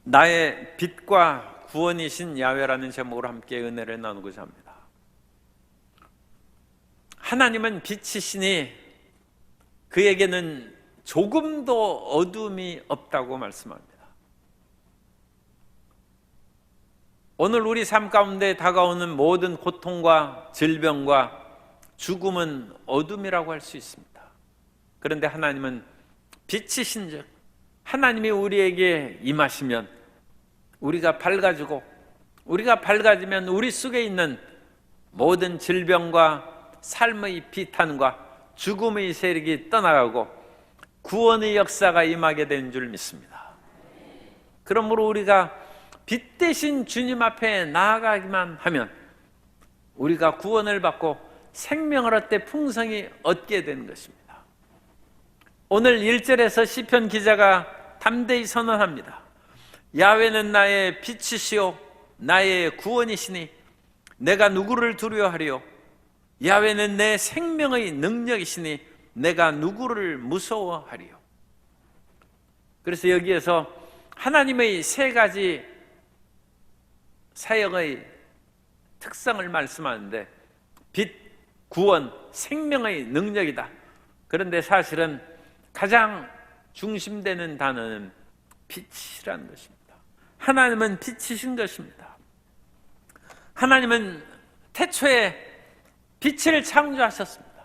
나의 빛과 구원이신 야훼라는 제목으로 함께 은혜를 나누고자 합니다. 하나님은 빛이시니 그에게는 조금도 어둠이 없다고 말씀합니다. 오늘 우리 삶 가운데 다가오는 모든 고통과 질병과 죽음은 어둠이라고 할 수 있습니다. 그런데 하나님은 빛이신 즉 하나님이 우리에게 임하시면 우리가 밝아지고, 우리가 밝아지면 우리 속에 있는 모든 질병과 삶의 비탄과 죽음의 세력이 떠나가고 구원의 역사가 임하게 된 줄 믿습니다. 그러므로 우리가 빛 대신 주님 앞에 나아가기만 하면 우리가 구원을 받고 생명을 얻되 풍성히 얻게 되는 것입니다. 오늘 1절에서 시편 기자가 담대히 선언합니다. 야훼는 나의 빛이시요 나의 구원이시니 내가 누구를 두려워하리요. 야훼는 내 생명의 능력이시니 내가 누구를 무서워하리요. 그래서 여기에서 하나님의 세 가지 사역의 특성을 말씀하는데 빛, 구원, 생명의 능력이다. 그런데 사실은 가장 중심되는 단어는 빛이라는 것입니다. 하나님은 빛이신 것입니다. 하나님은 태초에 빛을 창조하셨습니다.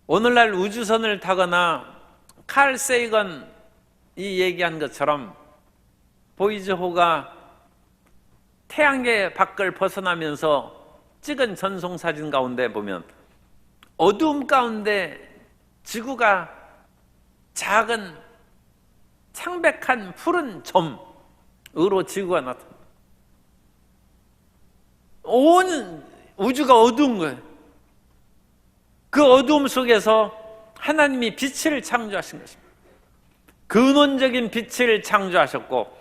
오늘날 우주선을 타거나 칼 세이건이 얘기한 것처럼 보이즈호가 태양계 밖을 벗어나면서 찍은 전송사진 가운데 보면 어두움 가운데 지구가 작은 창백한 푸른 점으로 지구가 나타납니다. 온 우주가 어두운 거예요. 그 어두움 속에서 하나님이 빛을 창조하신 것입니다. 근원적인 빛을 창조하셨고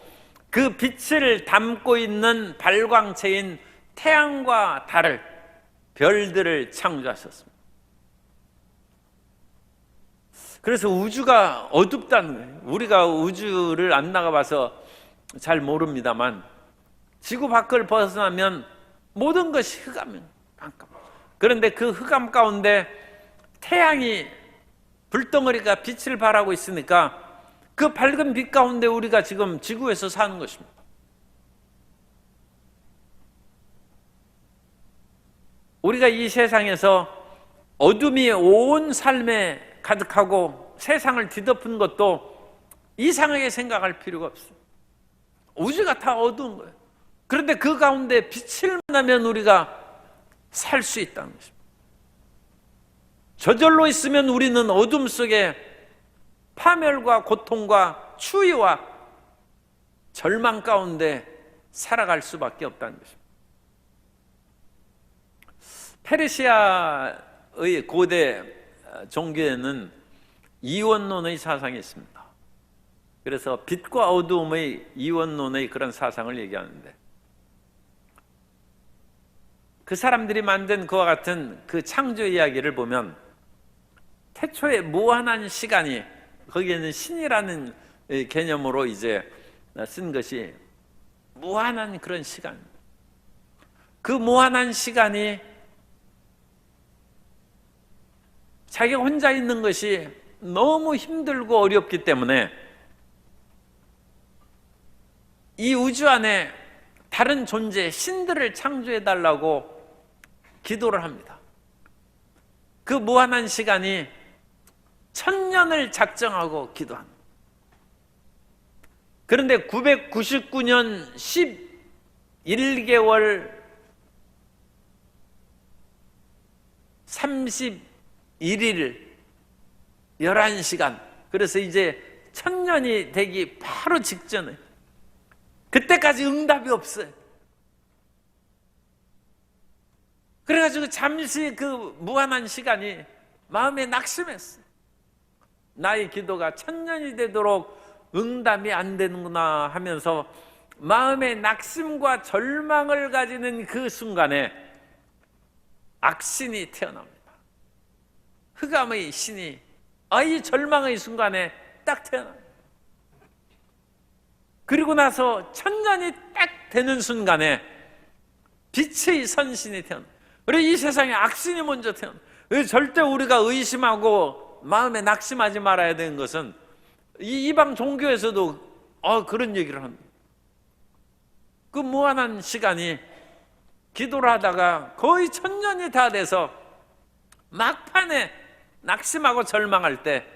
그 빛을 담고 있는 발광체인 태양과 달을, 별들을 창조하셨습니다. 그래서 우주가 어둡다는 거예요. 우리가 우주를 안 나가봐서 잘 모릅니다만 지구 밖을 벗어나면 모든 것이 흑암이에요. 그런데 그 흑암 가운데 태양이 불덩어리가 빛을 발하고 있으니까 그 밝은 빛 가운데 우리가 지금 지구에서 사는 것입니다. 우리가 이 세상에서 어둠이 온 삶에 가득하고 세상을 뒤덮은 것도 이상하게 생각할 필요가 없어요. 우주가 다 어두운 거예요. 그런데 그 가운데 빛을 만나면 우리가 살 수 있다는 것입니다. 저절로 있으면 우리는 어둠 속에 파멸과 고통과 추위와 절망 가운데 살아갈 수밖에 없다는 것입니다. 페르시아의 고대 종교에는 이원론의 사상이 있습니다. 그래서 빛과 어두움의 이원론의 그런 사상을 얘기하는데 그 사람들이 만든 그와 같은 그 창조 이야기를 보면 태초에 무한한 시간이, 거기에는 신이라는 개념으로 이제 쓴 것이 무한한 그런 시간, 그 무한한 시간이 자기가 혼자 있는 것이 너무 힘들고 어렵기 때문에 이 우주 안에 다른 존재, 신들을 창조해달라고 기도를 합니다. 그 무한한 시간이 1000년을 작정하고 기도합니다. 그런데 999년 11개월 31일 11시간, 그래서 이제 1000년이 되기 바로 직전에 그때까지 응답이 없어요. 그래가지고 잠시 그 무한한 시간이 마음에 낙심했어요. 나의 기도가 1000년이 되도록 응답이 안 되는구나 하면서 마음의 낙심과 절망을 가지는 그 순간에 악신이 태어납니다. 흑암의 신이 이 절망의 순간에 딱 태어납니다. 그리고 나서 천년이 딱 되는 순간에 빛의 선신이 태어나. 그리고 이 세상에 악신이 먼저 태어나. 절대 우리가 의심하고 마음에 낙심하지 말아야 되는 것은 이 이방 종교에서도 그런 얘기를 합니다. 그 무한한 시간이 기도를 하다가 거의 천년이 다 돼서 막판에 낙심하고 절망할 때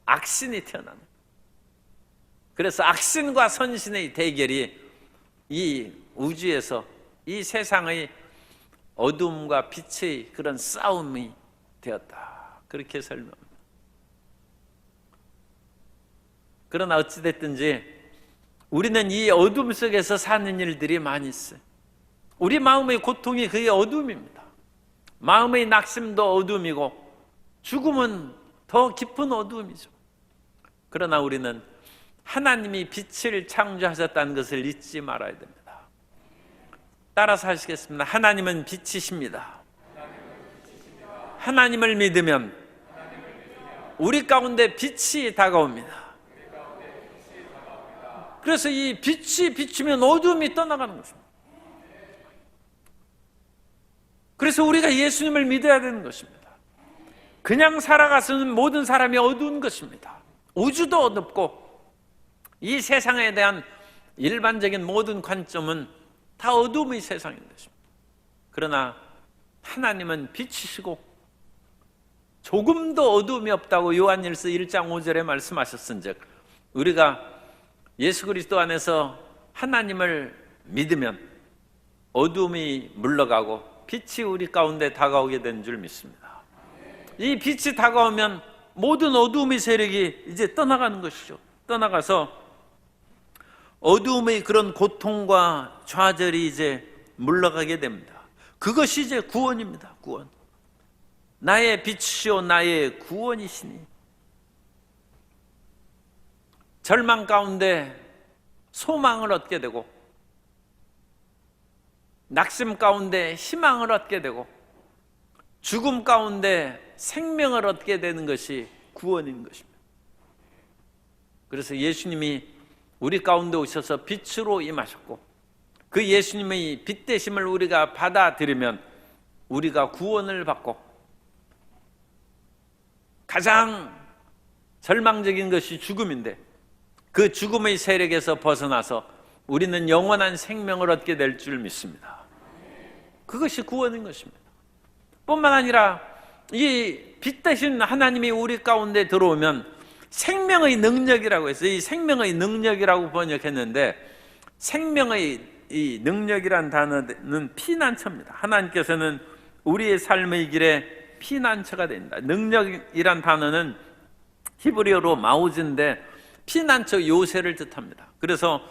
악신이 태어나는. 그래서 악신과 선신의 대결이 이 우주에서 이 세상의 어둠과 빛의 그런 싸움이 되었다. 그렇게 설명합니다. 그러나 어찌됐든지 우리는 이 어둠 속에서 사는 일들이 많이 있어요. 우리 마음의 고통이 그게 어둠입니다. 마음의 낙심도 어둠이고 죽음은 더 깊은 어둠이죠. 그러나 우리는 하나님이 빛을 창조하셨다는 것을 잊지 말아야 됩니다. 따라서 하시겠습니다. 하나님은 빛이십니다. 하나님을 믿으면 우리 가운데 빛이 다가옵니다. 그래서 이 빛이 비추면 어둠이 떠나가는 것입니다. 그래서 우리가 예수님을 믿어야 되는 것입니다. 그냥 살아가서는 모든 사람이 어두운 것입니다. 우주도 어둡고 이 세상에 대한 일반적인 모든 관점은 다 어둠의 세상인 것입니다. 그러나 하나님은 빛이시고 조금도 어둠이 없다고 요한일서 1장 5절에 말씀하셨은즉 우리가 예수 그리스도 안에서 하나님을 믿으면 어둠이 물러가고 빛이 우리 가운데 다가오게 된 줄 믿습니다. 이 빛이 다가오면 모든 어둠의 세력이 이제 떠나가는 것이죠. 떠나가서 어둠의 그런 고통과 좌절이 이제 물러가게 됩니다. 그것이 이제 구원입니다. 구원. 나의 빛이요 나의 구원이시니. 절망 가운데 소망을 얻게 되고 낙심 가운데 희망을 얻게 되고 죽음 가운데 생명을 얻게 되는 것이 구원인 것입니다. 그래서 예수님이 우리 가운데 오셔서 빛으로 임하셨고 그 예수님의 빛 되심을 우리가 받아들이면 우리가 구원을 받고 가장 절망적인 것이 죽음인데 그 죽음의 세력에서 벗어나서 우리는 영원한 생명을 얻게 될 줄 믿습니다. 그것이 구원인 것입니다. 뿐만 아니라 이 빛 대신 하나님이 우리 가운데 들어오면 생명의 능력이라고 해서 이 생명의 능력이라고 번역했는데 생명의 이 능력이란 단어는 피난처입니다. 하나님께서는 우리의 삶의 길에 피난처가 된다. 능력이란 단어는 히브리어로 마우즈인데 피난처 요새를 뜻합니다. 그래서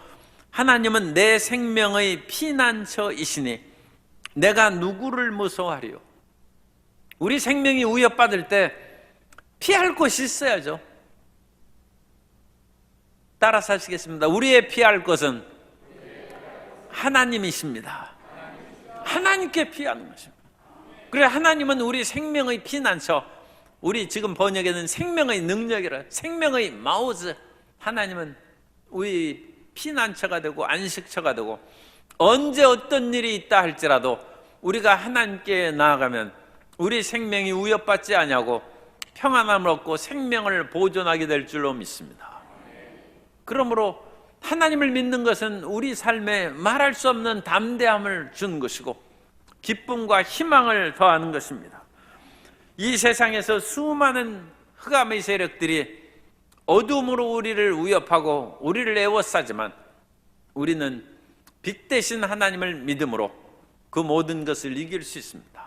하나님은 내 생명의 피난처이시니 내가 누구를 무서워하리요. 우리 생명이 위협받을 때 피할 곳이 있어야죠. 따라서 하시겠습니다. 우리의 피할 것은 하나님이십니다. 하나님께 피하는 것입니다. 그래 하나님은 우리 생명의 피난처, 우리 지금 번역에는 생명의 능력이라 생명의 마우즈, 하나님은 우리 피난처가 되고 안식처가 되고 언제 어떤 일이 있다 할지라도 우리가 하나님께 나아가면 우리 생명이 위협받지 아니하고 평안함을 얻고 생명을 보존하게 될 줄로 믿습니다. 그러므로 하나님을 믿는 것은 우리 삶에 말할 수 없는 담대함을 주는 것이고 기쁨과 희망을 더하는 것입니다. 이 세상에서 수많은 흑암의 세력들이 어둠으로 우리를 위협하고 우리를 애워싸지만 우리는 빛 대신 하나님을 믿음으로 그 모든 것을 이길 수 있습니다.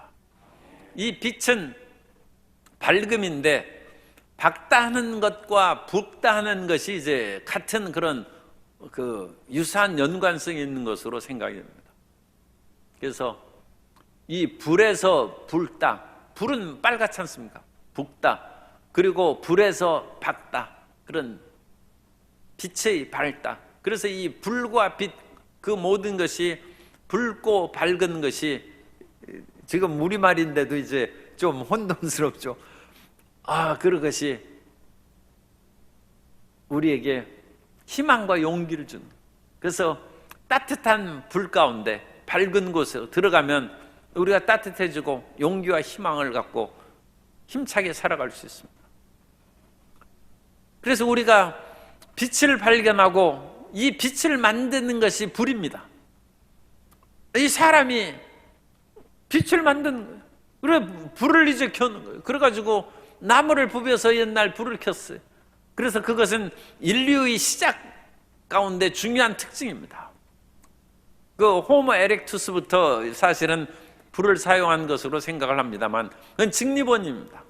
이 빛은 밝음인데 밝다 하는 것과 붉다 하는 것이 이제 같은 그런 유사한 연관성이 있는 것으로 생각이 됩니다. 그래서 이 불에서 붉다, 불은 빨갛지 않습니까? 붉다. 그리고 불에서 밝다. 그런 빛의 밝다. 그래서 이 불과 빛, 그 모든 것이 붉고 밝은 것이 지금 우리말인데도 이제 좀 혼돈스럽죠. 그런 것이 우리에게 희망과 용기를 주는, 그래서 따뜻한 불 가운데 밝은 곳에 들어가면 우리가 따뜻해지고 용기와 희망을 갖고 힘차게 살아갈 수 있습니다. 그래서 우리가 빛을 발견하고 이 빛을 만드는 것이 불입니다. 이 사람이 빛을 만드는 거예요. 그래 불을 이제 켜는 거예요. 그래가지고 나무를 부벼서 옛날 불을 켰어요. 그래서 그것은 인류의 시작 가운데 중요한 특징입니다. 그 호모 에렉투스부터 사실은 불을 사용한 것으로 생각을 합니다만 그건 직립원입니다.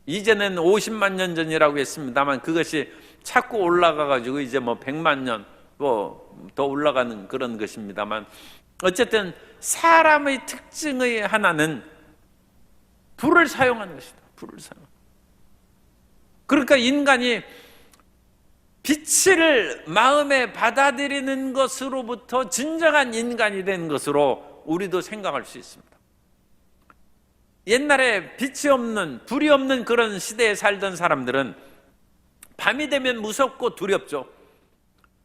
이제는 50만 년 전이라고 했습니다만 그것이 자꾸 올라가가지고 이제 뭐 100만 년 더 올라가는 그런 것입니다만 어쨌든 사람의 특징의 하나는 불을 사용하는 것이다. 불을 사용. 그러니까 인간이 빛을 마음에 받아들이는 것으로부터 진정한 인간이 된 것으로 우리도 생각할 수 있습니다. 옛날에 빛이 없는, 불이 없는 그런 시대에 살던 사람들은 밤이 되면 무섭고 두렵죠.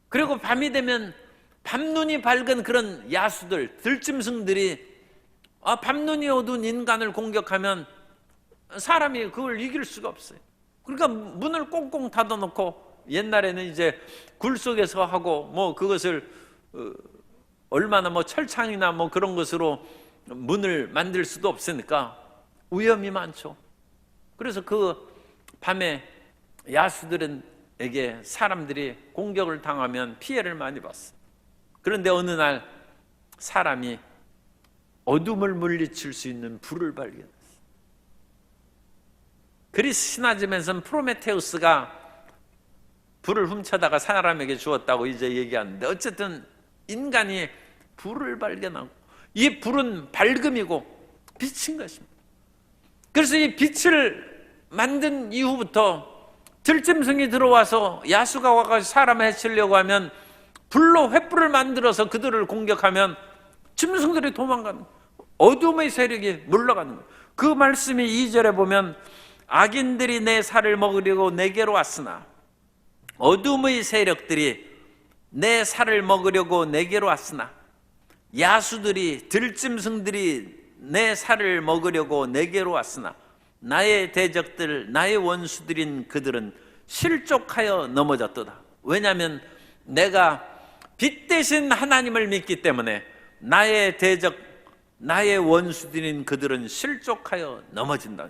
그리고 밤이 되면 밤눈이 밝은 그런 야수들, 들짐승들이 밤눈이 어두운 인간을 공격하면 사람이 그걸 이길 수가 없어요. 그러니까 문을 꽁꽁 닫아놓고 옛날에는 이제 굴 속에서 하고 뭐 그것을 얼마나 뭐 철창이나 뭐 그런 것으로 문을 만들 수도 없으니까 위험이 많죠. 그래서 그 밤에 야수들에게 사람들이 공격을 당하면 피해를 많이 봤어요. 그런데 어느 날 사람이 어둠을 물리칠 수 있는 불을 발견했어요. 그리스 신화점에서는 프로메테우스가 불을 훔쳐다가 사람에게 주었다고 이제 얘기하는데 어쨌든 인간이 불을 발견하고 이 불은 밝음이고 빛인 것입니다. 그래서 이 빛을 만든 이후부터 들짐승이 들어와서 야수가 와서 사람을 해치려고 하면 불로 횃불을 만들어서 그들을 공격하면 짐승들이 도망가는 거예요. 어둠의 세력이 물러가는 거예요. 그 말씀이 2절에 보면 악인들이 내 살을 먹으려고 내게로 왔으나 어둠의 세력들이 내 살을 먹으려고 내게로 왔으나 야수들이 들짐승들이 내 살을 먹으려고 내게로 왔으나 나의 대적들 나의 원수들인 그들은 실족하여 넘어졌도다. 왜냐하면 내가 빛 대신 하나님을 믿기 때문에 나의 대적 나의 원수들인 그들은 실족하여 넘어진다.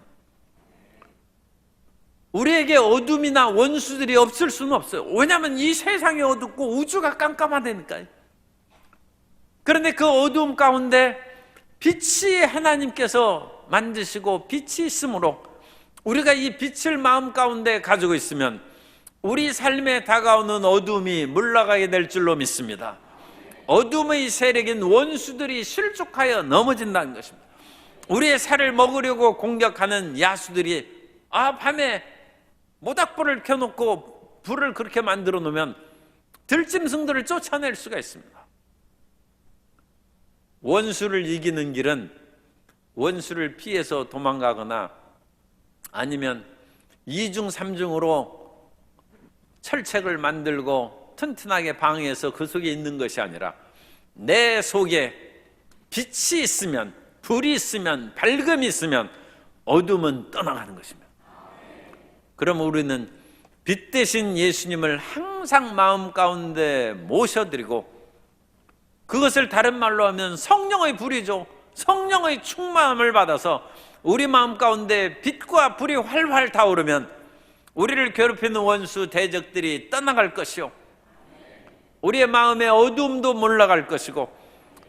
우리에게 어둠이나 원수들이 없을 수는 없어요. 왜냐하면 이 세상이 어둡고 우주가 깜깜하다니까요. 그런데 그 어두움 가운데 빛이 하나님께서 만드시고 빛이 있으므로 우리가 이 빛을 마음 가운데 가지고 있으면 우리 삶에 다가오는 어둠이 물러가게 될 줄로 믿습니다. 어둠의 세력인 원수들이 실족하여 넘어진다는 것입니다. 우리의 살을 먹으려고 공격하는 야수들이 밤에 모닥불을 켜놓고 불을 그렇게 만들어 놓으면 들짐승들을 쫓아낼 수가 있습니다. 원수를 이기는 길은 원수를 피해서 도망가거나 아니면 2중 3중으로 철책을 만들고 튼튼하게 방해해서 그 속에 있는 것이 아니라 내 속에 빛이 있으면, 불이 있으면, 밝음이 있으면 어둠은 떠나가는 것입니다. 그럼 우리는 빛 대신 예수님을 항상 마음 가운데 모셔드리고 그것을 다른 말로 하면 성령의 불이죠. 성령의 충만함을 받아서 우리 마음 가운데 빛과 불이 활활 타오르면 우리를 괴롭히는 원수 대적들이 떠나갈 것이요, 우리의 마음의 어두움도 물러갈 것이고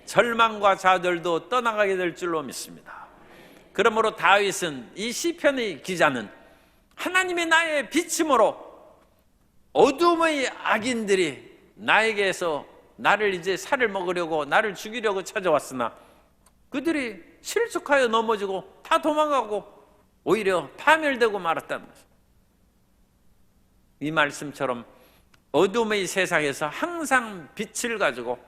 절망과 좌절도 떠나가게 될 줄로 믿습니다. 그러므로 다윗은, 이 시편의 기자는 하나님이 나의 빛이므로 어둠의 악인들이 나에게서 나를 이제 살을 먹으려고 나를 죽이려고 찾아왔으나 그들이 실족하여 넘어지고 다 도망가고 오히려 파멸되고 말았다는 것입니다. 이 말씀처럼 어둠의 세상에서 항상 빛을 가지고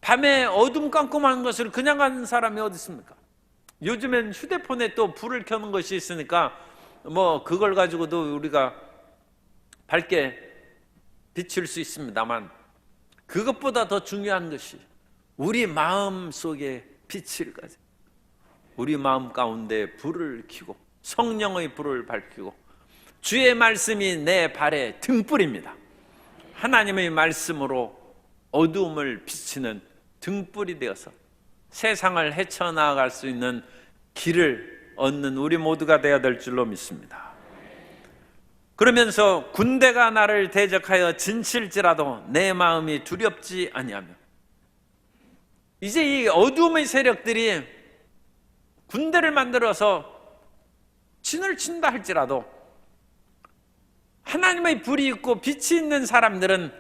밤에 어둠깜깜한 것을 그냥 가는 사람이 어디 있습니까? 요즘엔 휴대폰에 또 불을 켜는 것이 있으니까 뭐 그걸 가지고도 우리가 밝게 비출 수 있습니다만 그것보다 더 중요한 것이 우리 마음 속에 빛을 가져 우리 마음 가운데 불을 켜고 성령의 불을 밝히고 주의 말씀이 내 발의 등불입니다. 하나님의 말씀으로 어두움을 비치는 등불이 되어서 세상을 헤쳐나갈 수 있는 길을 얻는 우리 모두가 되어야 될 줄로 믿습니다. 그러면서 군대가 나를 대적하여 진칠지라도 내 마음이 두렵지 아니하며, 이제 이 어두움의 세력들이 군대를 만들어서 진을 친다 할지라도 하나님의 불이 있고 빛이 있는 사람들은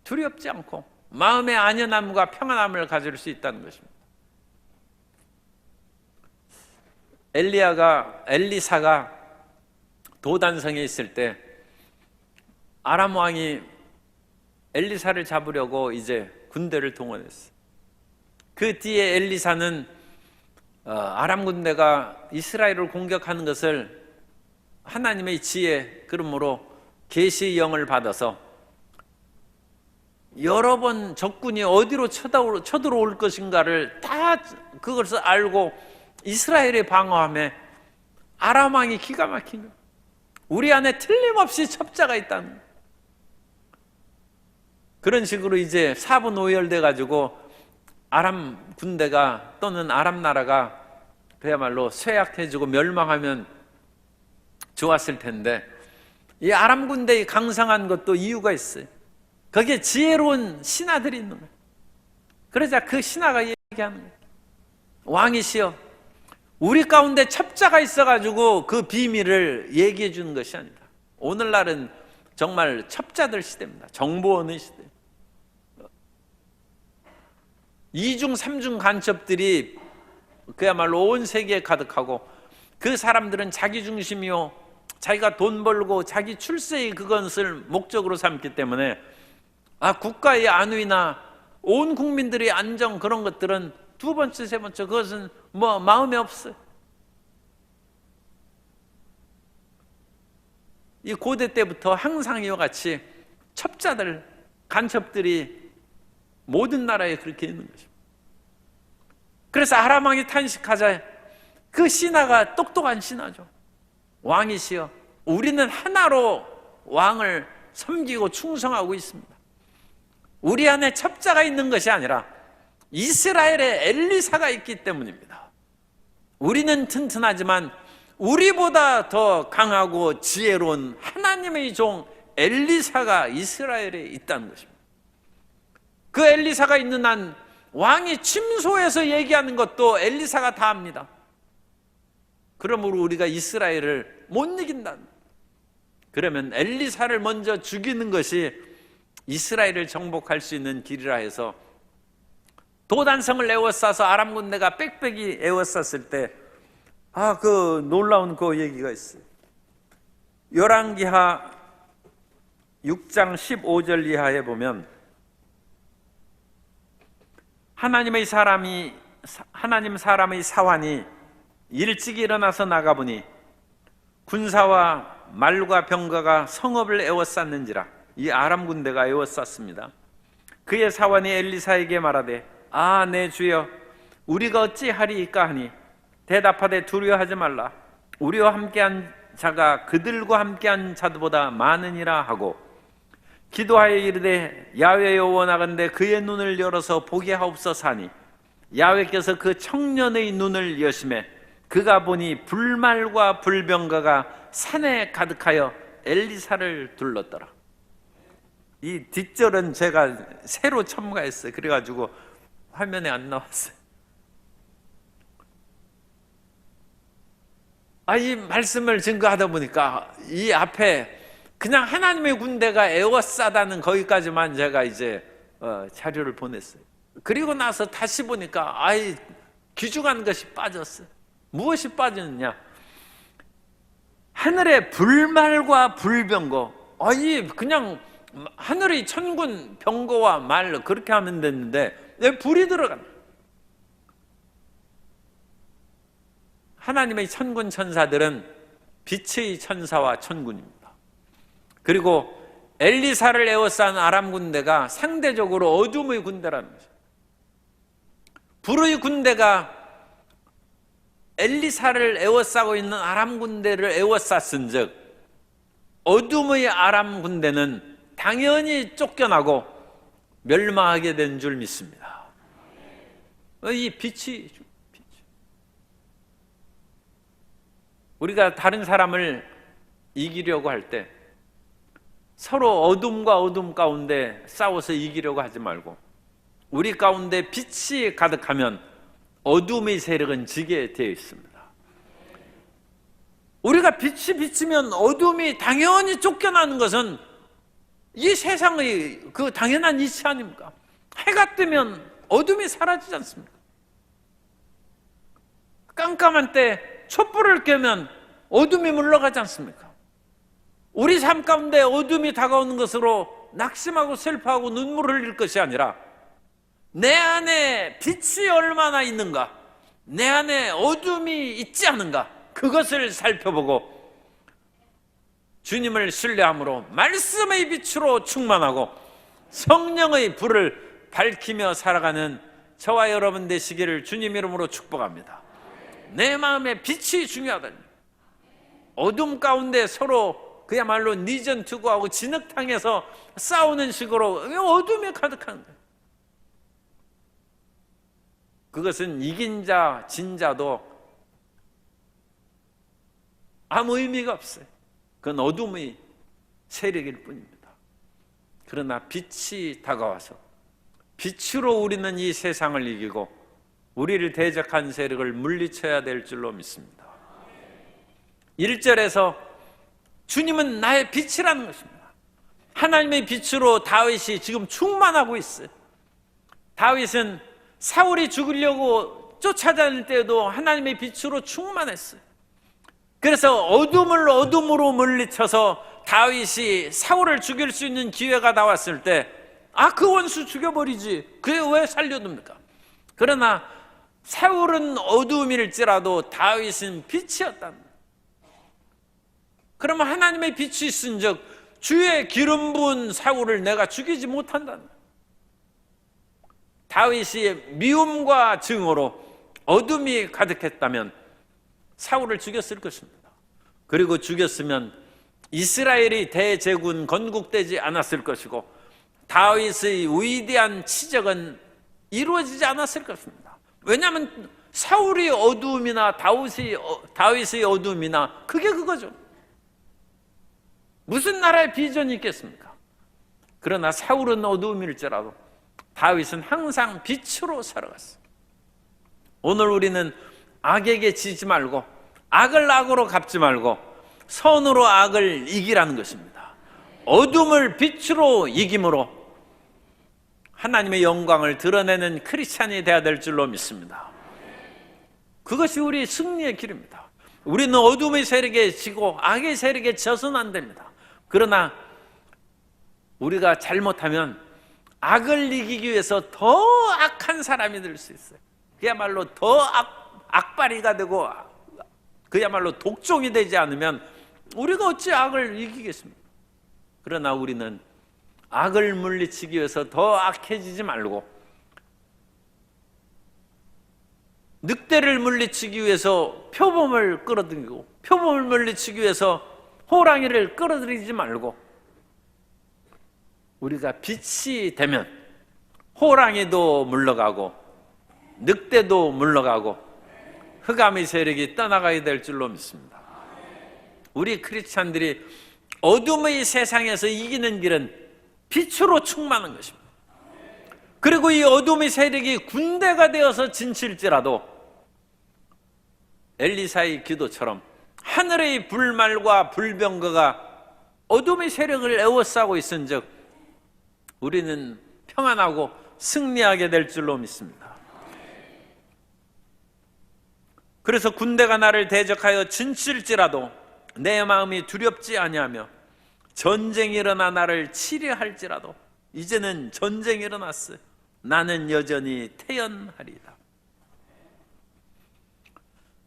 두렵지 않고 마음의 안연함과 평안함을 가질 수 있다는 것입니다. 엘리사가 도단성에 있을 때 아람 왕이 엘리사를 잡으려고 이제 군대를 동원했어요. 그 뒤에 엘리사는 아람 군대가 이스라엘을 공격하는 것을 하나님의 지혜, 그러므로 계시의 영을 받아서 여러 번 적군이 어디로 쳐들어올 것인가를 다 그것을 알고 이스라엘의 방어함에 아람 왕이 기가 막힌 거예요. 우리 안에 틀림없이 첩자가 있다는 거예요. 그런 식으로 이제 사분오열돼 가지고 아람 군대가 또는 아람 나라가 그야말로 쇠약해지고 멸망하면 좋았을 텐데, 이 아람 군대의 강성한 것도 이유가 있어요. 거기에 지혜로운 신하들이 있는 거예요. 그러자 그 신하가 얘기하는 거예요. 왕이시여, 우리 가운데 첩자가 있어가지고 그 비밀을 얘기해 주는 것이 아니다. 오늘날은 정말 첩자들 시대입니다. 정보원의 시대. 2중, 3중 간첩들이 그야말로 온 세계에 가득하고, 그 사람들은 자기 중심이요, 자기가 돈 벌고 자기 출세의 그것을 목적으로 삼기 때문에 국가의 안위나 온 국민들의 안정, 그런 것들은 두 번째, 세 번째, 그것은 마음에 없어요. 이 고대 때부터 항상 이와 같이 첩자들, 간첩들이 모든 나라에 그렇게 있는 것입니다. 그래서 아람 왕이 탄식하자 그 신하가 똑똑한 신하죠. 왕이시여, 우리는 하나로 왕을 섬기고 충성하고 있습니다. 우리 안에 첩자가 있는 것이 아니라 이스라엘에 엘리사가 있기 때문입니다. 우리는 튼튼하지만 우리보다 더 강하고 지혜로운 하나님의 종 엘리사가 이스라엘에 있다는 것입니다. 그 엘리사가 있는 한 왕이 침소에서 얘기하는 것도 엘리사가 다 합니다. 그러므로 우리가 이스라엘을 못 이긴다. 그러면 엘리사를 먼저 죽이는 것이 이스라엘을 정복할 수 있는 길이라 해서 도단성을 에워싸서 아람 군대가 빽빽이 에워쌌을 때 그 놀라운 그 얘기가 있어요. 열왕기하 6장 15절 이하에 보면 하나님 사람의 사환이 일찍 일어나서 나가보니 군사와 말과 병거가 성읍을 에워쌌는지라. 이 아람 군대가 에워쌌습니다. 그의 사환이 엘리사에게 말하되 내 주여, 우리가 어찌하리이까 하니 대답하되 두려워하지 말라. 우리와 함께한 자가 그들과 함께한 자들보다 많으니라 하고 기도하여 이르되 야훼여 원하건대 그의 눈을 열어서 보게 하옵소서 하니 야훼께서 그 청년의 눈을 여심해 그가 보니 불말과 불병거가 산에 가득하여 엘리사를 둘렀더라. 이 뒷절은 제가 새로 첨가했어요. 그래가지고 화면에 안 나왔어요. 이 말씀을 증거하다 보니까 이 앞에 그냥 하나님의 군대가 에워싸다는 거기까지만 제가 이제 자료를 보냈어요. 그리고 나서 다시 보니까 귀중한 것이 빠졌어요. 무엇이 빠졌느냐? 하늘의 불말과 불병거. 그냥 하늘의 천군 병거와 말 그렇게 하면 됐는데 왜 불이 들어간다? 하나님의 천군 천사들은 빛의 천사와 천군입니다. 그리고 엘리사를 에워싼 아람 군대가 상대적으로 어둠의 군대라는 거죠. 불의 군대가 엘리사를 에워싸고 있는 아람 군대를 에워쌌은즉 어둠의 아람 군대는 당연히 쫓겨나고 멸망하게 된 줄 믿습니다. 이 빛이 우리가 다른 사람을 이기려고 할 때 서로 어둠과 어둠 가운데 싸워서 이기려고 하지 말고 우리 가운데 빛이 가득하면 어둠의 세력은 지게 되어 있습니다. 우리가 빛이 비치면 어둠이 당연히 쫓겨나는 것은 이 세상의 그 당연한 이치 아닙니까? 해가 뜨면 어둠이 사라지지 않습니까? 깜깜한 때 촛불을 끄면 어둠이 물러가지 않습니까? 우리 삶 가운데 어둠이 다가오는 것으로 낙심하고 슬퍼하고 눈물을 흘릴 것이 아니라 내 안에 빛이 얼마나 있는가, 내 안에 어둠이 있지 않은가, 그것을 살펴보고 주님을 신뢰함으로 말씀의 빛으로 충만하고 성령의 불을 밝히며 살아가는 저와 여러분 되시기를 주님 이름으로 축복합니다. 내 마음에 빛이 중요하다. 어둠 가운데 서로 그야말로 니전 투구하고 진흙탕에서 싸우는 식으로 어둠이 가득한 거예요. 그것은 이긴 자, 진 자도 아무 의미가 없어요. 그건 어둠의 세력일 뿐입니다. 그러나 빛이 다가와서 빛으로 우리는 이 세상을 이기고 우리를 대적한 세력을 물리쳐야 될 줄로 믿습니다. 1절에서 주님은 나의 빛이라는 것입니다. 하나님의 빛으로 다윗이 지금 충만하고 있어요. 다윗은 사울이 죽으려고 쫓아다닐 때에도 하나님의 빛으로 충만했어요. 그래서 어둠을 어둠으로 물리쳐서 다윗이 사울을 죽일 수 있는 기회가 나왔을 때 그 원수 죽여버리지, 그게 왜 살려둡니까? 그러나 사울은 어둠일지라도 다윗은 빛이었다는 거예요. 그러면 하나님의 빛이 있은즉 주의 기름 부은 사울을 내가 죽이지 못한다는 거예요. 다윗이 미움과 증오로 어둠이 가득했다면 사울을 죽였을 것입니다. 그리고 죽였으면 이스라엘이 대제군 건국되지 않았을 것이고 다윗의 위대한 치적은 이루어지지 않았을 것입니다. 왜냐하면 사울의 어두움이나 다윗의 어두움이나 그게 그거죠. 무슨 나라의 비전이 있겠습니까? 그러나 사울은 어두움일지라도 다윗은 항상 빛으로 살아갔어요. 오늘 우리는 악에게 지지 말고 악을 악으로 갚지 말고 선으로 악을 이기라는 것입니다. 어둠을 빛으로 이김으로 하나님의 영광을 드러내는 크리스찬이 되어야 될 줄로 믿습니다. 그것이 우리의 승리의 길입니다. 우리는 어둠의 세력에 지고 악의 세력에 져서는 안 됩니다. 그러나 우리가 잘못하면 악을 이기기 위해서 더 악한 사람이 될 수 있어요. 그야말로 더 악바리가 되고 그야말로 독종이 되지 않으면 우리가 어찌 악을 이기겠습니까? 그러나 우리는 악을 물리치기 위해서 더 악해지지 말고 늑대를 물리치기 위해서 표범을 끌어들이고 표범을 물리치기 위해서 호랑이를 끌어들이지 말고 우리가 빛이 되면 호랑이도 물러가고 늑대도 물러가고 흑암의 세력이 떠나가야 될 줄로 믿습니다. 우리 크리스찬들이 어둠의 세상에서 이기는 길은 빛으로 충만한 것입니다. 그리고 이 어둠의 세력이 군대가 되어서 진칠지라도 엘리사의 기도처럼 하늘의 불말과 불병거가 어둠의 세력을 에워싸고 있은즉 우리는 평안하고 승리하게 될 줄로 믿습니다. 그래서 군대가 나를 대적하여 진칠지라도 내 마음이 두렵지 아니하며 전쟁이 일어나 나를 치려할지라도 이제는 전쟁이 일어났어요. 나는 여전히 태연하리다.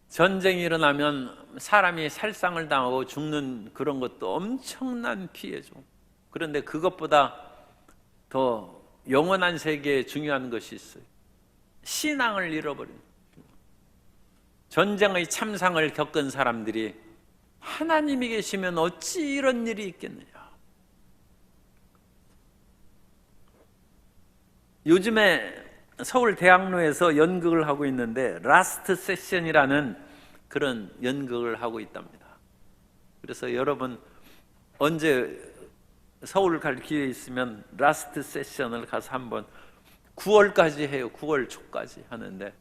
전쟁이 일어나면 사람이 살상을 당하고 죽는 그런 것도 엄청난 피해죠. 그런데 그것보다 더 영원한 세계에 중요한 것이 있어요. 신앙을 잃어버린, 전쟁의 참상을 겪은 사람들이 하나님이 계시면 어찌 이런 일이 있겠느냐. 요즘에 서울 대학로에서 연극을 하고 있는데 라스트 세션이라는 그런 연극을 하고 있답니다. 그래서 여러분 언제 서울 갈 기회 있으면 라스트 세션을 가서 한번 9월까지 해요. 9월 초까지 하는데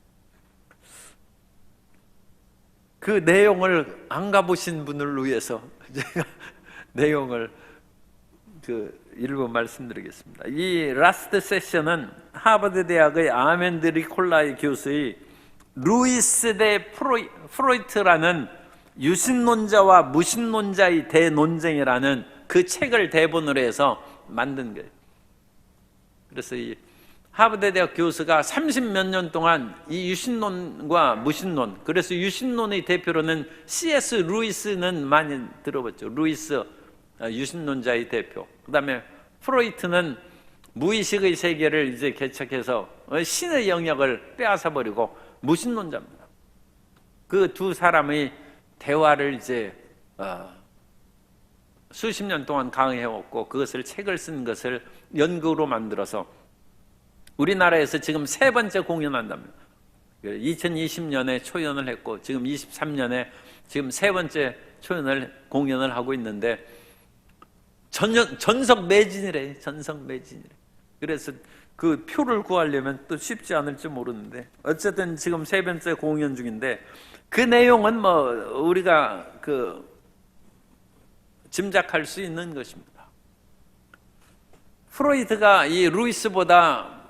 그 내용을 안 가보신 분을 위해서 제가 내용을 일부 말씀드리겠습니다. 이 라스트 세션은 하버드 대학의 아멘드리 콜라이 교수의 루이스 대 프로이트라는 유신론자와 무신론자의 대논쟁이라는 그 책을 대본으로 해서 만든 거예요. 그래서 이 하버드 대학 교수가 30몇 년 동안 이 유신론과 무신론, 그래서 유신론의 대표로는 C.S. 루이스는 많이 들어봤죠. 루이스 유신론자의 대표. 그 다음에 프로이트는 무의식의 세계를 이제 개척해서 신의 영역을 빼앗아버리고 무신론자입니다. 그 두 사람의 대화를 이제 수십 년 동안 강의해왔고 그것을 책을 쓴 것을 연극으로 만들어서 우리나라에서 지금 3번째 공연한답니다. 2020년에 초연을 했고 지금 23년에 지금 3번째 공연을 하고 있는데 전석 매진이래. 전석 매진이래. 그래서 그 표를 구하려면 또 쉽지 않을지 모르는데 어쨌든 지금 3번째 공연 중인데 그 내용은 뭐 우리가 짐작할 수 있는 것입니다. 프로이트가 이 루이스보다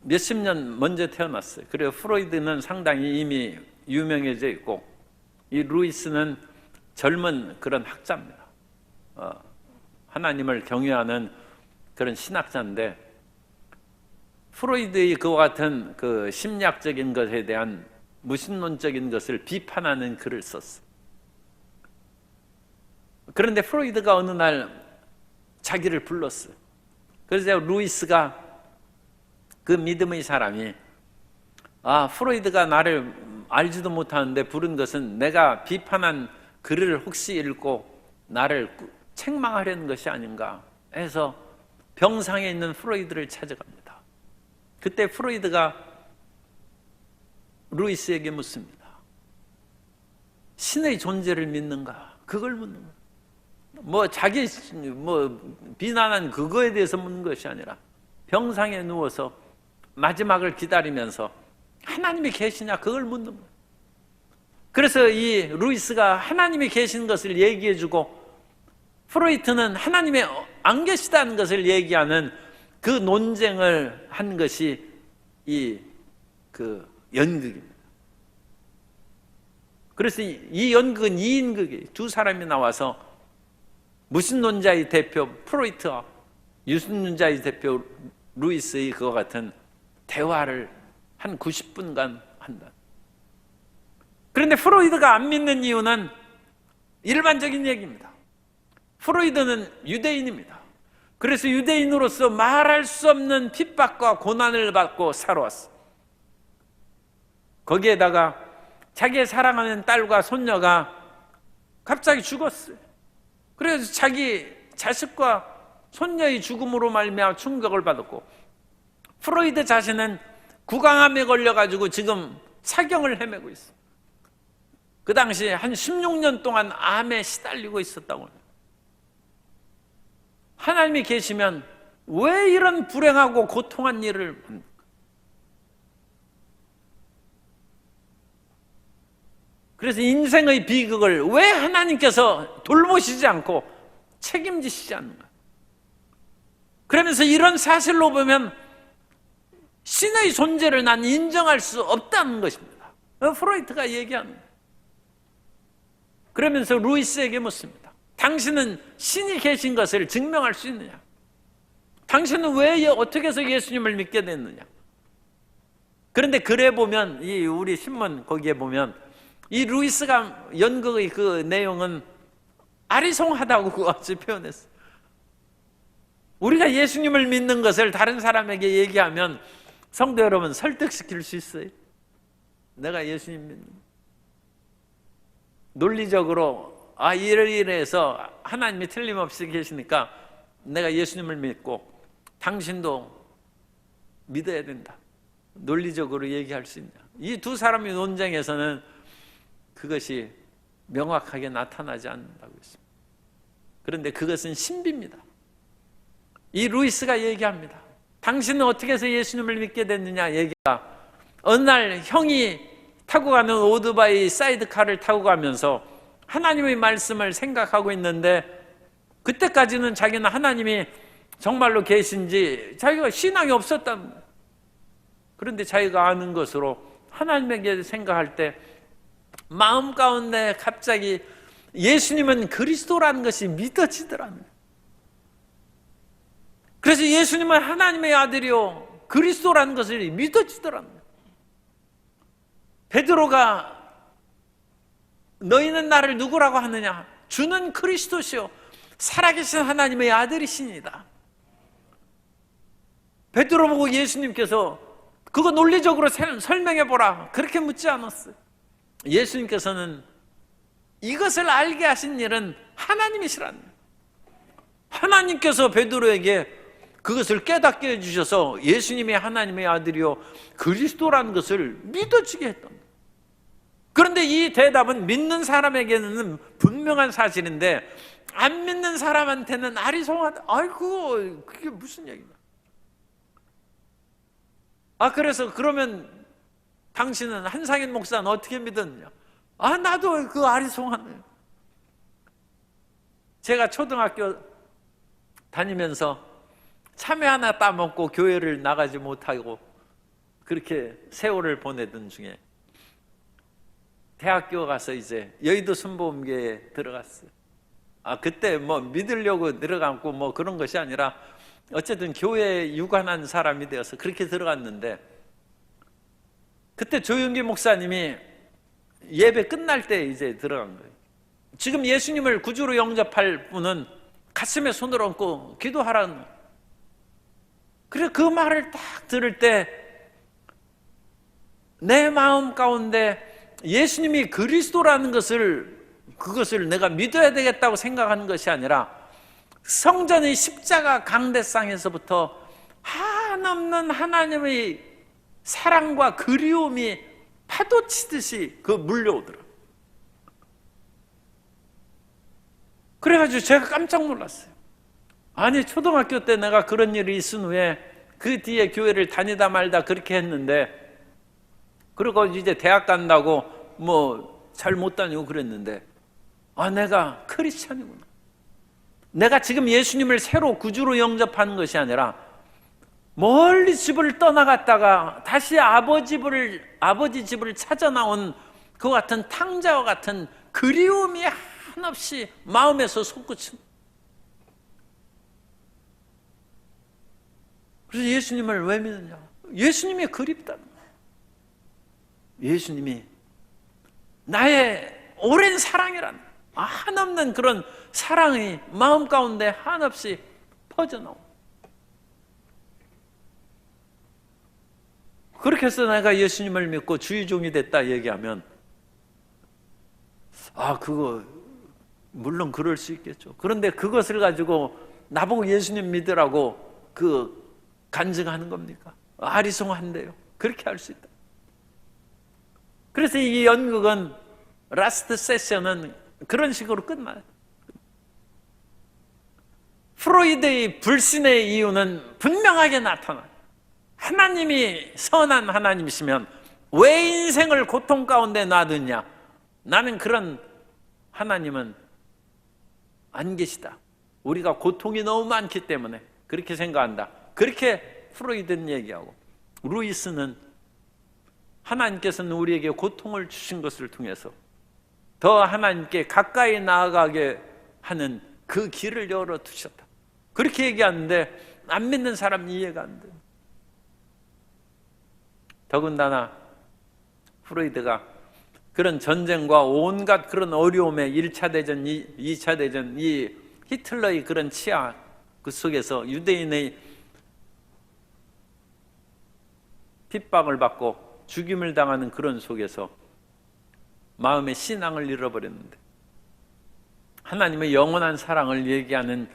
몇십 년 먼저 태어났어요. 그래서 프로이트는 상당히 이미 유명해져 있고 이 루이스는 젊은 그런 학자입니다. 하나님을 경외하는 그런 신학자인데 프로이드의 그와 같은 그 심리학적인 것에 대한 무신론적인 것을 비판하는 글을 썼어요. 그런데 프로이드가 어느 날 자기를 불렀어요. 그래서 루이스가 그 믿음의 사람이 프로이드가 나를 알지도 못하는데 부른 것은 내가 비판한 글을 혹시 읽고 나를 책망하려는 것이 아닌가 해서 병상에 있는 프로이드를 찾아갑니다. 그때 프로이드가 루이스에게 묻습니다. 신의 존재를 믿는가? 그걸 묻는 거예요. 자기 비난한 그거에 대해서 묻는 것이 아니라 병상에 누워서 마지막을 기다리면서 하나님이 계시냐? 그걸 묻는 거예요. 그래서 이 루이스가 하나님이 계신 것을 얘기해주고 프로이트는 하나님이 안 계시다는 것을 얘기하는 그 논쟁을 한 것이 연극입니다. 그래서 이 연극은 2인극이에요. 두 사람이 나와서 무신론자의 대표 프로이트와 유신론자의 대표 루이스의 그와 같은 대화를 한 90분간 한다. 그런데 프로이드가 안 믿는 이유는 일반적인 얘기입니다. 프로이드는 유대인입니다. 그래서 유대인으로서 말할 수 없는 핍박과 고난을 받고 살아왔어. 거기에다가 자기의 사랑하는 딸과 손녀가 갑자기 죽었어요. 그래서 자기 자식과 손녀의 죽음으로 말미암아 충격을 받았고 프로이드 자신은 구강암에 걸려가지고 지금 사경을 헤매고 있어. 그 당시에 한 16년 동안 암에 시달리고 있었다고 해요. 하나님이 계시면 왜 이런 불행하고 고통한 일을 합니까? 그래서 인생의 비극을 왜 하나님께서 돌보시지 않고 책임지시지 않는가? 그러면서 이런 사실로 보면 신의 존재를 난 인정할 수 없다는 것입니다. 프로이트가 얘기하는 거예요. 그러면서 루이스에게 묻습니다. 당신은 신이 계신 것을 증명할 수 있느냐? 당신은 왜 어떻게 해서 예수님을 믿게 됐느냐? 그런데 글에 보면 우리 신문 거기에 보면 이 루이스가 연극의 그 내용은 아리송하다고 그것이 표현했어요. 우리가 예수님을 믿는 것을 다른 사람에게 얘기하면 성도 여러분 설득시킬 수 있어요. 내가 예수님 믿는 논리적으로 이래서 하나님이 틀림없이 계시니까 내가 예수님을 믿고 당신도 믿어야 된다. 논리적으로 얘기할 수 있냐. 이 두 사람의 논쟁에서는 그것이 명확하게 나타나지 않는다고 했습니다. 그런데 그것은 신비입니다. 이 루이스가 얘기합니다. 당신은 어떻게 해서 예수님을 믿게 됐느냐 얘기가 어느 날 형이 타고 가는 오토바이 사이드카를 타고 가면서 하나님의 말씀을 생각하고 있는데 그때까지는 자기는 하나님이 정말로 계신지 자기가 신앙이 없었답니다. 그런데 자기가 아는 것으로 하나님에게 생각할 때 마음 가운데 갑자기 예수님은 그리스도라는 것이 믿어지더랍니다. 그래서 예수님은 하나님의 아들이요 그리스도라는 것을 믿어지더랍니다. 베드로가 너희는 나를 누구라고 하느냐? 주는 그리스도시요 살아계신 하나님의 아들이시니다. 베드로 보고 예수님께서 그거 논리적으로 설명해보라 그렇게 묻지 않았어요. 예수님께서는 이것을 알게 하신 일은 하나님이시라는 거예요. 하나님께서 베드로에게 그것을 깨닫게 해주셔서 예수님이 하나님의 아들이요 그리스도라는 것을 믿어지게 했던 거예요. 그런데 이 대답은 믿는 사람에게는 분명한 사실인데 안 믿는 사람한테는 아리송하다. 아이고 그게 무슨 얘기냐. 그래서 그러면 당신은 한상인 목사는 어떻게 믿었냐? 나도 그 아리송하네. 제가 초등학교 다니면서 참외 하나 따먹고 교회를 나가지 못하고 그렇게 세월을 보내던 중에 대학교 가서 이제 여의도 순복음교회에 들어갔어요. 그때 뭐 믿으려고 들어갔고 뭐 그런 것이 아니라 어쨌든 교회에 유관한 사람이 되어서 그렇게 들어갔는데 그때 조용기 목사님이 예배 끝날 때 이제 들어간 거예요. 지금 예수님을 구주로 영접할 분은 가슴에 손을 얹고 기도하라는 거예요. 그래 그 말을 딱 들을 때 내 마음 가운데 예수님이 그리스도라는 그것을 내가 믿어야 되겠다고 생각하는 것이 아니라 성전의 십자가 강대상에서부터 한없는 하나님의 사랑과 그리움이 파도치듯이 물려오더라. 그래가지고 제가 깜짝 놀랐어요. 아니 초등학교 때 내가 그런 일이 있은 후에 그 뒤에 교회를 다니다 말다 그렇게 했는데 그리고 이제 대학 간다고 뭐 잘 못 다니고 그랬는데 내가 크리스찬이구나. 내가 지금 예수님을 새로 구주로 영접하는 것이 아니라 멀리 집을 떠나갔다가 다시 아버지 집을 찾아 나온 그 같은 탕자와 같은 그리움이 한없이 마음에서 솟구친. 그래서 예수님을 왜 믿느냐? 예수님이 그립다는 거예요. 예수님이 나의 오랜 사랑이라는 한없는 그런 사랑이 마음 가운데 한없이 퍼져나오고 그렇게 해서 내가 예수님을 믿고 주의 종이 됐다 얘기하면 그거 물론 그럴 수 있겠죠. 그런데 그것을 가지고 나보고 예수님 믿으라고 간증하는 겁니까? 아리송한데요. 그렇게 할 수 있다. 그래서 이 연극은 라스트 세션은 그런 식으로 끝나요. 프로이드의 불신의 이유는 분명하게 나타나요. 하나님이 선한 하나님이시면 왜 인생을 고통 가운데 놔두냐? 나는 그런 하나님은 안 계시다. 우리가 고통이 너무 많기 때문에 그렇게 생각한다. 그렇게 프로이드는 얘기하고 루이스는 하나님께서는 우리에게 고통을 주신 것을 통해서 더 하나님께 가까이 나아가게 하는 그 길을 열어두셨다. 그렇게 얘기하는데 안 믿는 사람은 이해가 안 돼요. 더군다나 프로이드가 그런 전쟁과 온갖 그런 어려움의 1차 대전, 2차 대전, 이 히틀러의 그런 치하 그 속에서 유대인의 핍박을 받고 죽임을 당하는 그런 속에서 마음의 신앙을 잃어버렸는데 하나님의 영원한 사랑을 얘기하는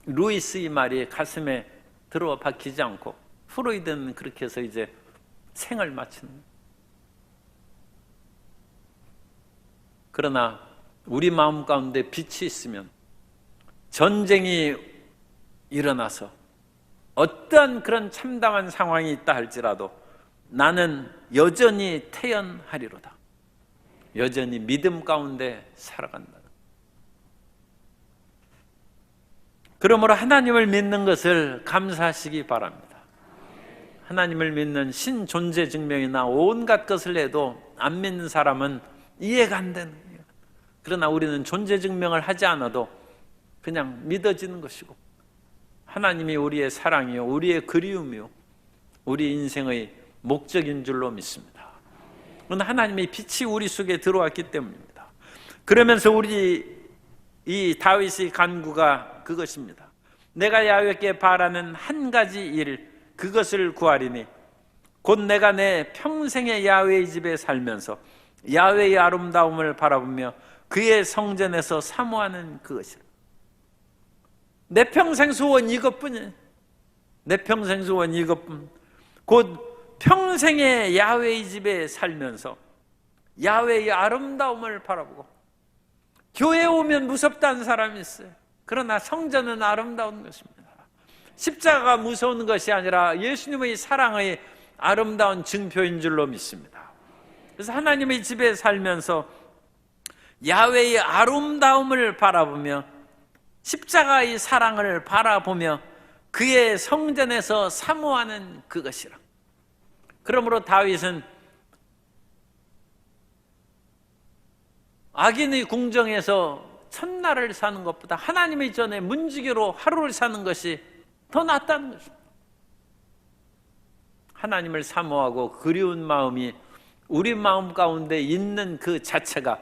루이스의 말이 가슴에 들어와 박히지 않고 프로이드는 그렇게 해서 이제 생을 마치는. 그러나 우리 마음 가운데 빛이 있으면 전쟁이 일어나서 어떠한 그런 참담한 상황이 있다 할지라도 나는 여전히 태연하리로다. 여전히 믿음 가운데 살아간다. 그러므로 하나님을 믿는 것을 감사하시기 바랍니다. 하나님을 믿는 신존재 증명이나 온갖 것을 해도 안 믿는 사람은 이해가 안 되는 거예요. 그러나 우리는 존재 증명을 하지 않아도 그냥 믿어지는 것이고 하나님이 우리의 사랑이요 우리의 그리움이요 우리 인생의 목적인 줄로 믿습니다. 그건 하나님의 빛이 우리 속에 들어왔기 때문입니다. 그러면서 우리 이 다윗의 간구가 그것입니다. 내가 야훼께 바라는 한 가지 일 그것을 구하리니 곧 내가 내 평생의 야훼의 집에 살면서 야훼의 아름다움을 바라보며 그의 성전에서 사모하는 그것이라. 내 평생 소원 이것뿐이에요. 내 평생 소원 이것뿐. 곧 평생의 야훼의 집에 살면서 야훼의 아름다움을 바라보고 교회에 오면 무섭다는 사람이 있어요. 그러나 성전은 아름다운 것입니다. 십자가가 무서운 것이 아니라 예수님의 사랑의 아름다운 증표인 줄로 믿습니다. 그래서 하나님의 집에 살면서 야훼의 아름다움을 바라보며 십자가의 사랑을 바라보며 그의 성전에서 사모하는 그것이라. 그러므로 다윗은 악인의 궁정에서 첫날을 사는 것보다 하나님의 전에 문지기로 하루를 사는 것이 더 낫다는 것입니다. 하나님을 사모하고 그리운 마음이 우리 마음 가운데 있는 그 자체가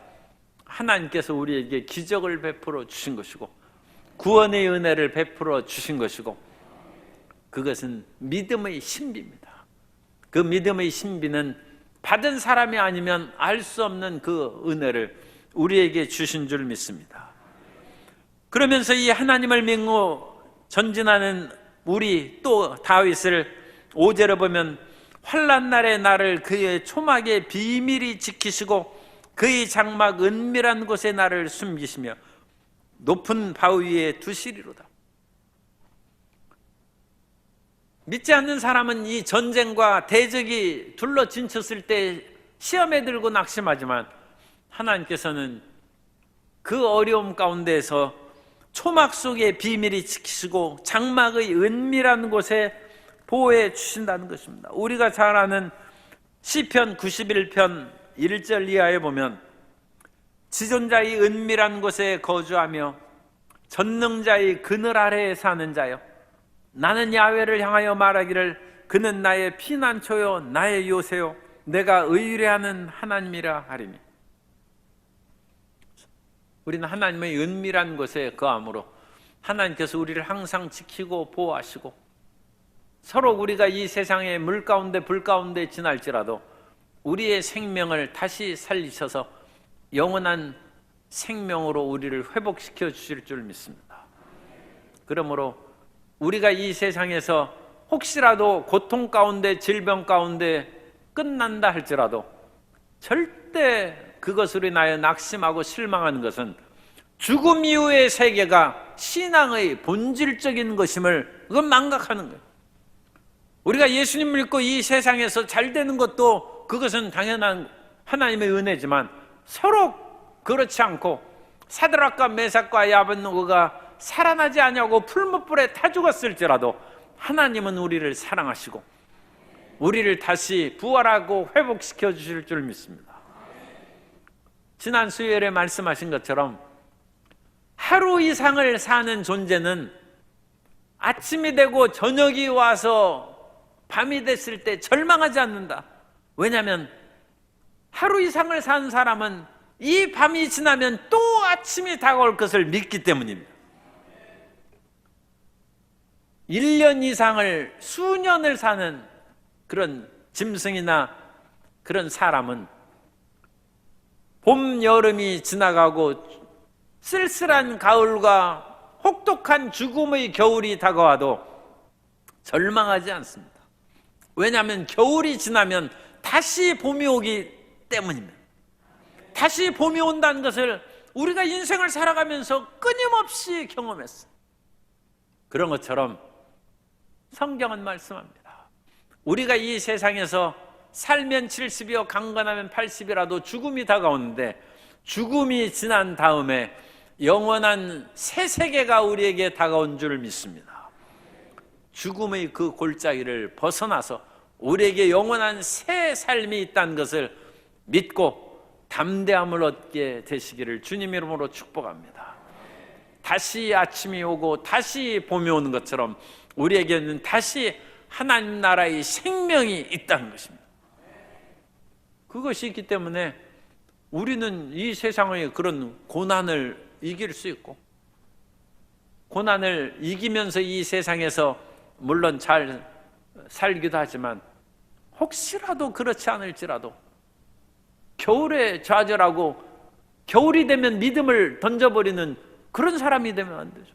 하나님께서 우리에게 기적을 베풀어 주신 것이고 구원의 은혜를 베풀어 주신 것이고 그것은 믿음의 신비입니다. 그 믿음의 신비는 받은 사람이 아니면 알 수 없는 그 은혜를 우리에게 주신 줄 믿습니다. 그러면서 이 하나님을 믿고 전진하는 우리 또 다윗을 5절에 보면 환난 날에 나를 그의 초막에 비밀히 지키시고 그의 장막 은밀한 곳에 나를 숨기시며 높은 바위 위에 두시리로다. 믿지 않는 사람은 이 전쟁과 대적이 둘러 진쳤을 때 시험에 들고 낙심하지만 하나님께서는 그 어려움 가운데에서 초막 속에 비밀이 지키시고 장막의 은밀한 곳에 보호해 주신다는 것입니다. 우리가 잘 아는 시편 91편 1절 이하에 보면 지존자의 은밀한 곳에 거주하며 전능자의 그늘 아래에 사는 자여 나는 야훼를 향하여 말하기를 그는 나의 피난처요 나의 요새요 내가 의뢰하는 하나님이라 하리니. 우리는 하나님의 은밀한 곳에 거함으로 하나님께서 우리를 항상 지키고 보호하시고 서로 우리가 이 세상의 물 가운데 불 가운데 지날지라도 우리의 생명을 다시 살리셔서 영원한 생명으로 우리를 회복시켜 주실 줄 믿습니다. 그러므로 우리가 이 세상에서 혹시라도 고통 가운데 질병 가운데 끝난다 할지라도 절대 그것으로 인하여 낙심하고 실망하는 것은 죽음 이후의 세계가 신앙의 본질적인 것임을 그건 망각하는 거예요. 우리가 예수님 믿고 이 세상에서 잘 되는 것도 그것은 당연한 하나님의 은혜지만 서로 그렇지 않고 사드락과 메삭과 아벳느고가 살아나지 아니하고 풀무불에 타 죽었을지라도 하나님은 우리를 사랑하시고 우리를 다시 부활하고 회복시켜 주실 줄 믿습니다. 지난 수요일에 말씀하신 것처럼 하루 이상을 사는 존재는 아침이 되고 저녁이 와서 밤이 됐을 때 절망하지 않는다. 왜냐하면 하루 이상을 산 사람은 이 밤이 지나면 또 아침이 다가올 것을 믿기 때문입니다. 1년 이상을 수년을 사는 그런 짐승이나 그런 사람은 봄, 여름이 지나가고 쓸쓸한 가을과 혹독한 죽음의 겨울이 다가와도 절망하지 않습니다. 왜냐하면 겨울이 지나면 다시 봄이 오기 때문입니다. 다시 봄이 온다는 것을 우리가 인생을 살아가면서 끊임없이 경험했어요. 그런 것처럼 성경은 말씀합니다. 우리가 이 세상에서 살면 70이요 강건하면 80이라도 죽음이 다가오는데, 죽음이 지난 다음에 영원한 새 세계가 우리에게 다가온 줄 믿습니다. 죽음의 그 골짜기를 벗어나서 우리에게 영원한 새 삶이 있다는 것을 믿고 담대함을 얻게 되시기를 주님 이름으로 축복합니다. 다시 아침이 오고 다시 봄이 오는 것처럼 우리에게는 다시 하나님 나라의 생명이 있다는 것입니다. 그것이 있기 때문에 우리는 이 세상의 그런 고난을 이길 수 있고, 고난을 이기면서 이 세상에서 물론 잘 살기도 하지만, 혹시라도 그렇지 않을지라도 겨울에 좌절하고 겨울이 되면 믿음을 던져버리는 그런 사람이 되면 안 되죠.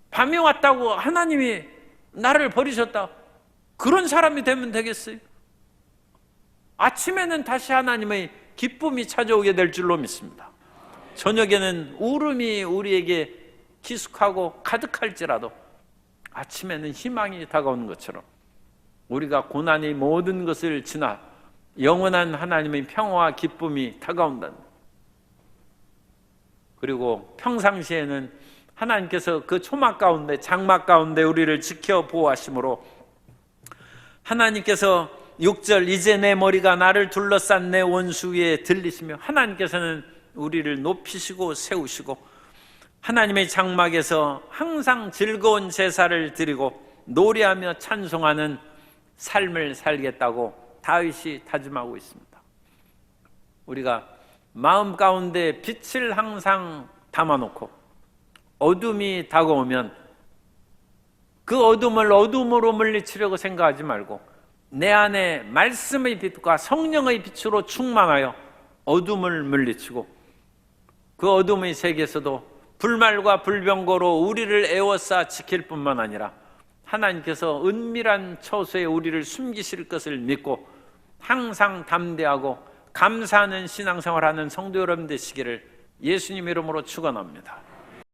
밤이 왔다고 하나님이 나를 버리셨다, 그런 사람이 되면 되겠어요? 아침에는 다시 하나님의 기쁨이 찾아오게 될 줄로 믿습니다. 저녁에는 울음이 우리에게 기숙하고 가득할지라도 아침에는 희망이 다가오는 것처럼 우리가 고난의 모든 것을 지나 영원한 하나님의 평화와 기쁨이 다가온다는 것. 그리고 평상시에는 하나님께서 그 초막 가운데, 장막 가운데 우리를 지켜 보호하심으로 하나님께서 6절 이제 내 머리가 나를 둘러싼 내 원수 위에 들리시며, 하나님께서는 우리를 높이시고 세우시고 하나님의 장막에서 항상 즐거운 제사를 드리고 노래하며 찬송하는 삶을 살겠다고 다윗이 다짐하고 있습니다. 우리가 마음 가운데 빛을 항상 담아놓고 어둠이 다가오면 그 어둠을 어둠으로 물리치려고 생각하지 말고 내 안에 말씀의 빛과 성령의 빛으로 충만하여 어둠을 물리치고 그 어둠의 세계에서도 불말과 불병거로 우리를 에워싸 지킬 뿐만 아니라 하나님께서 은밀한 처소에 우리를 숨기실 것을 믿고 항상 담대하고 감사하는 신앙생활하는 성도 여러분 되시기를 예수님 이름으로 축원합니다.